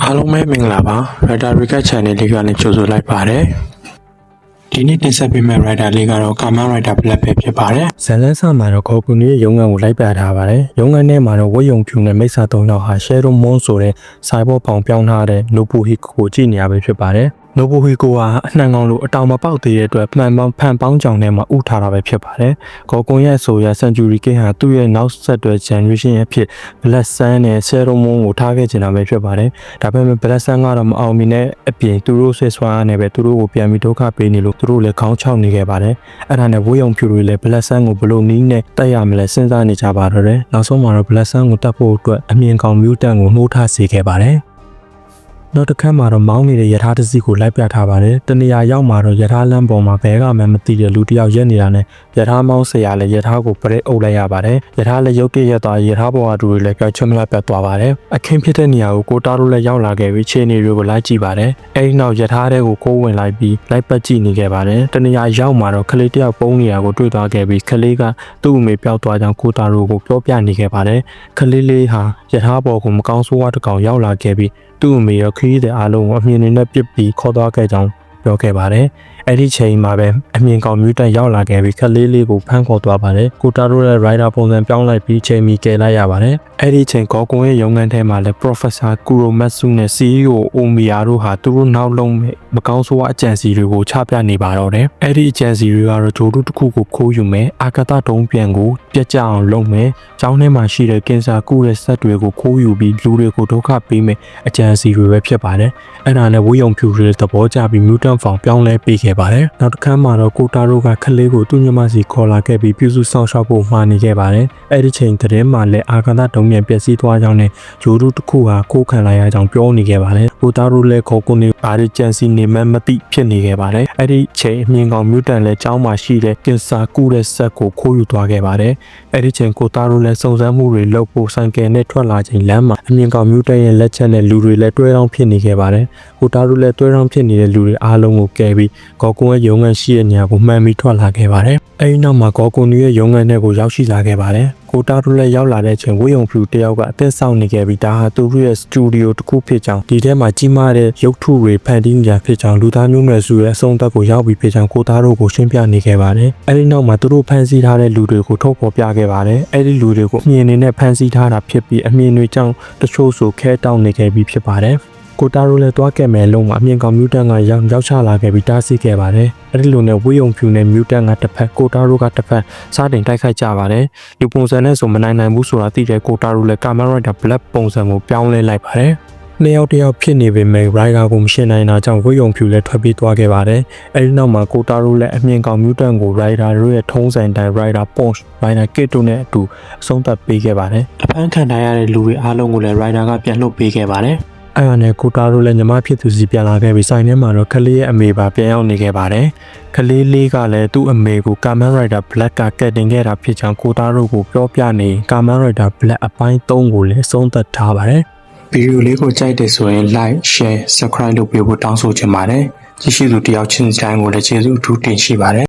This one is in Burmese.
အားလုံးပဲမင်္ဂလာပါ Writer Recap Channel လေးကနေကြိုဆိုလိုက်ပါတယ်ဒီနေ့တင်ဆက်ပေးမယ့် Writer လေးကတော့ Kamen Rider Black ပဲဖြစ်ပါတယ်ဇန်လန်းဆာမှာတော့ခေါကူနီရဲ့ရုံးခန်းကိုလိုက်ပြထားပါတယ်ရုံးခန်းထဲမှာတော့ဝတ်ယုံဖြူနဲ့မိတ်ဆာ၃ယောက်ဟာ Shadow Moon ဆိုတဲ့စိုင်ဘောဖောင်ပြောင်းထားတဲ့ Nobuhiko ကိုကြည့်နေရပဲဖြစ်ပါတယ်Nobuhiko ဟာအနှံကောင်လိုအတောင်မပေါက်သေးတဲ့အတွက်ဖန်ပေါင်းကြောင်ထဲမှာဥထားတာပဲဖြစ်ပါတယ်။ခေါကွန်ရဲ့ဆိုရ Century King ဟာသူ့ရဲ့နောက်ဆက်တွဲ generation ရဲ့ဖြစ် Black Sun နဲ့ Shadow Moon ကိုထားခဲ့ချင်တာပဲဖြစ်ပါတယ်။ဒါပေမဲ့ Black Sun ကတော့မအောင်မြင်တဲ့အပြင်သူတို့ဆွဲဆွားနဲ့ပဲသူတို့ကိုပြန်ပြီးဒုက္ခပေးနေလို့သူတို့လည်းခေါင်းချောက်နေခဲ့ပါတယ်။အဲ့ဒါနဲ့ဝေးုံဖြူတွေလည်း Black Sun ကိုဘလို့နီးနဲ့တက်ရမလဲစဉ်းစားနေကြပါတော့တယ်။နောက်ဆုံးမှာတော့ Black Sun ကိုတက်ဖို့အတွက်အမြင်ကောင် mutant ကိုနှိုးထားစေခဲ့ပါတယ်။နောက်တစ်ခါမှာတော့မောင်းနေတဲ့ယထာတစီကိုလိုက်ပြထားပါတယ်။တနေရာရောက်မှာတော့ယထာလမ်းပေါ်မှာဘဲကမှမသိတဲ့လူတစ်ယောက်ရက်နေတာနဲ့ယထာမောင်းဆရာလည်းယထာကိုပရဲအုပ်လိုက်ရပါတယ်။ယထာလည်းရုပ်ပြည့်ရက်သွားယထာပေါ်ကသူတွေလည်းကြောက်ချမလားပြတ်သွားပါတယ်။အခင်းဖြစ်တဲ့နေရာကိုကိုတားတို့လည်းရောက်လာခဲ့ပြီးခြေနေတွေကိုလိုက်ကြည့်ပါတယ်။အဲဒီနောက်ယထာတဲ့ကိုခိုးဝင်လိုက်ပြီးလိုက်ပတ်ကြည့်နေခဲ့ပါတယ်။တနေရာရောက်မှာတော့ကလေးတစ်ယောက်ပုံနေတာကိုတွေ့သွားခဲ့ပြီးကလေးကသူ့အမေပျောက်သွားကြောင်းကိုတားတို့ကိုပြောပြနေခဲ့ပါတယ်။ကလေးလေးဟာယထာပေါ်ကိုမကောင်းဆိုးဝါးတစ်ကောင်ရောက်လာခဲ့ပြီးသူ့အမေရောခရီးတဲ့အားလုံးကိုအမြင်နဲ့ပြစ်ပြီးခေါ်သွားခဲ့ကြောင်းပြောခဲ့ပါတယ်။အဲ့ဒီချိန်မှာပဲအမြင်ကောင်မြူတက်ရောက်လာခဲ့ပြီးခလေးလေးကိုဖမ်းခေါ်သွားပါတယ်။ကိုတာရိုရဲ့ rider ပုံစံပြောင်းလိုက်ပြီးချိန်မီကယ်လိုက်ရပါတယ်။အဲ့ဒီချိန်ကောကွန်ရဲ့ရုံးခန်းထဲမှာလည်း Professor Kuromatsu နဲ့ CEO Omiya တို့ဟာသူတို့နောက်လုံးမကောင်းဆိုးဝါးအကြံစီတွေကိုချပြနေပါတော့တယ်။အဲ့ဒီအကြံစီတွေကတော့ဂျိုတုတစ်ခုကိုခိုးယူမယ်။အာကာသတုံးပြန်ကိုပြက်ကြအောင်လုပ်မယ်။ကျောင်းထဲမှာရှိတဲ့ကင်ဆာကုတဲ့စက်တွေကိုခိုးယူပြီးလူတွေကိုဒုက္ခပေးမယ်အကြံစီတွေပဲဖြစ်ပါတယ်။အဲ့ဒါနဲ့ဝေးုံဖြူတွေသဘောကျပြီး mutant form ပြောင်းလဲပေးခဲ့ပါတယ်။နောက်တစ်ခါမှာတော့ကိုတာရိုကခလေးကိုသူ့ညီမစီခေါ်လာခဲ့ပြီးပြုစုဆောင်ရှောက်ဖို့မှာနေခဲ့ပါတယ်။အဲ့ဒီချိန်သတင်းမှာလည်းအာကာသတုံးပြန်ပျက်စီးသွားကြောင်းနဲ့ဂျိုတုတစ်ခုဟာကိုးခံလိုက်ရကြောင်းပြောနေခဲ့ပါတယ်။ကိုတာရိုလည်းခေါ်ကိုနေဘာတွေကြံစီနေမှမသိဖြစ်နေခဲ့ပါတယ်။အဲ့ဒီချိန်အမြင်ကောင် mutant လည်းကျောင်းမှာရှိတဲ့ကင်ဆာကုတဲ့စက်ကိုခိုးယူသွားခဲ့ပါတယ်။အဲ့ဒီချိန်ကိုတာရိုလည်းစုံစမ်းမှုတွေလုပ်ဖို့ဆိုင်ကယ်နဲ့ထွက်လာချိန်လမ်းမှာအမြင်ကောင် mutant ရဲ့လက်ချက်နဲ့လူတွေလည်းတွဲတောင်းဖြစ်နေခဲ့ပါတယ်။ကိုတာရိုလည်းတွဲတောင်းဖြစ်နေတဲ့လူတွေအားလုံးကိုကယ်ပြီးဂေါကွန်ရဲ့ရုံးခန်းရှိတဲ့နေရာကိုမှန်ပြီးထွက်လာခဲ့ပါတယ်။အဲဒီနောက်မှာဂေါကွန်ရဲ့ရုံးခန်းထဲကိုရောက်ရှိလာခဲ့ပါတယ်။ကိုတာရိုလည်းရောက်လာတဲ့ချိန်ဝေယုံဖြူတယောက်ကအသက်ဆောင်နေခဲ့ပြီးဒါဟာသူတို့ရဲ့စတူဒီယိုတစ်ခုဖြစ်ကြောင်းဒီထဲမှာကြီးမားတဲ့ရုပ်ထုတွေဖန်တီးနေရဖြစ်ကြောင်းလူသားမျိုးနွယ်စုရဲ့အဆုံးသတ်ကိုရောက်ပြီးဖြစ်ကြောင်းကိုတာရိုကိုရှင်းပြနေခဲ့ပါတယ်။အဲဒီနောက်မှာသူတို့ဖန်ဆီးထားတဲ့လူတွေကိုထုတ်ဖော်ပြခဲ့ပါတယ်။အဲဒီလူတွေကိုအမြင်နဲ့ဖန်ဆီးထားတာဖြစ်ပြီးအမြင်တွေကြောင့်တချို့ဆိုခဲတောင်းနေခဲ့ပြီးဖြစ်ပါတယ်။ကိုတာရိုလည်းတွားခဲ့မယ်လုံးမှာအမြင်ကောင်မြူတန်ကရောက်ချလာခဲ့ပြီးတားဆီးခဲ့ပါတယ်။အဲဒီလိုနဲ့ဝေးုံဖြူနဲ့မြူတန်ကတစ်ဖက်ကိုတာရိုကတစ်ဖက်စတင်တိုက်ခိုက်ကြပါတယ်။ဒီပုံစံနဲ့ဆိုမနိုင်ဘူးဆိုတာသိတဲ့ကိုတာရိုလည်း Kamen Rider Black ပုံစံကိုပြောင်းလဲလိုက်ပါတယ်။နှစ်ယောက်တယောက်ဖြစ်နေပေမဲ့ Rider ကိုမရှင်းနိုင်တာကြောင့်ဝေးုံဖြူလည်းထွက်ပြေးသွားခဲ့ပါတယ်။အဲဒီနောက်မှာကိုတာရိုလည်းအမြင်ကောင်မြူတန်ကို Rider တို့ရဲ့ထုံးစံတိုင်း Rider Punch Rider Kit တို့နဲ့အတူအဆုံးသတ်ပေးခဲ့ပါတယ်။အဖမ်းခံထားရတဲ့လူတွေအားလုံးကိုလည်း Rider ကပြန်လွှတ်ပေးခဲ့ပါတယ်။အဲ့ဒါနဲ့ကိုတာရိုလည်းညီမဖြစ်သူစီပြန်လာခဲ့ပြီးဆိုင်ထဲမှာတော့ကလေးရဲ့အမေပါပြန်ရောက်နေခဲ့ပါတယ်။ကလေးလေးကလည်းသူ့အမေကို Kamen Rider Black ကကတ်တင်ခဲ့တာဖြစ်ကြောင်းကိုတာရိုကိုပြောပြနေ Kamen Rider Black အပိုင်း3ကိုလည်းအဆုံးသတ်ထားပါတယ်။ဗီဒီယိုလေးကိုကြိုက်တယ်ဆိုရင် like share subscribe လုပ်ပေးဖို့တောင်းဆိုချင်ပါတယ်။ကြည့်ရှုသူတယောက်ချင်းတိုင်းကိုလည်းကျေးဇူးအထူးတင်ရှိပါတယ်